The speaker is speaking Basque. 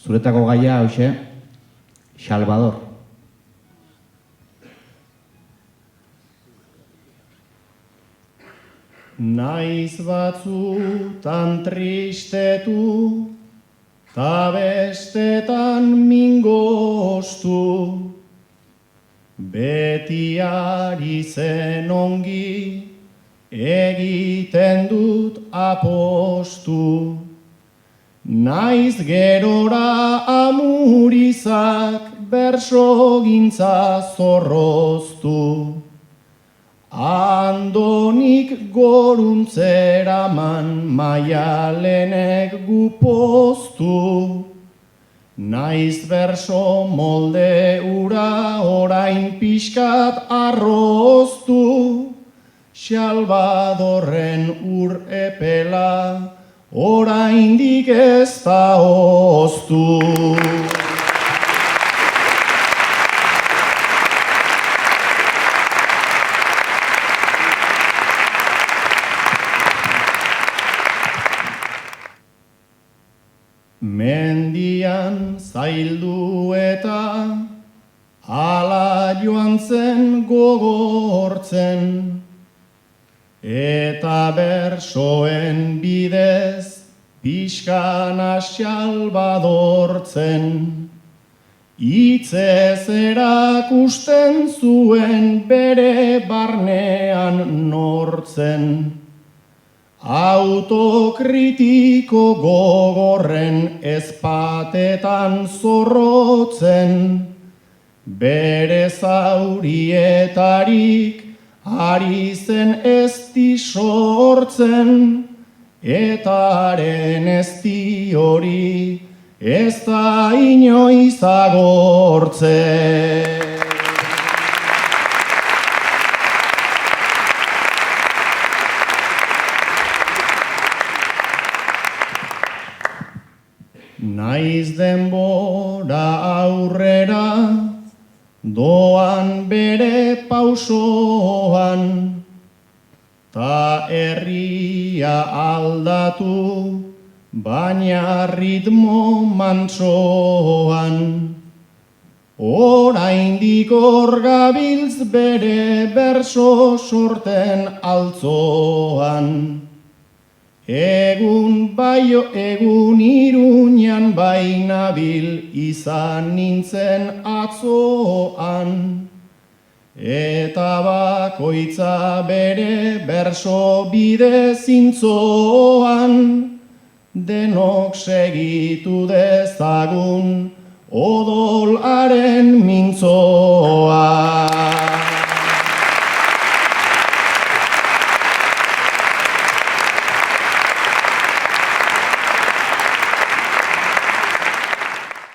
Zuretako gaia, hoxe, Salvador. Naiz batzutan tristetu, ta bestetan mingostu, beti ari zen ongi, egiten dut apostu. Naiz gerora amurizak bersogintza zorroztu, Andonik goruntzeraman Maialenek gupoztu, naiz berso molde ura orain pixkat arroztu, Salvadorren ur epela oraindik ez da oztu. Mendian zaildu eta ala joan zen gogortzen, eta bersoen bidez pixkana Salvadortzen. Hitzez erakusten zuen bere barnean nortzen, autokritiko gogorren ezpatetan zorrotzen, bere zaurietarik ari zen ezti sortzen, eta haren ezti hori ez da inoiz agortzen. Naiz denbora aurrera, doan bere pausoan, ta herria aldatu, baina ritmo mantsoan. Oraindik hor gabiltz bere berso sorten altzoan. Egun baio, egun Iruñan bainabil izan nintzen atzoan, eta bakoitza bere berso bide zintzoan, denok segitu dezagun odolaren mintzoan.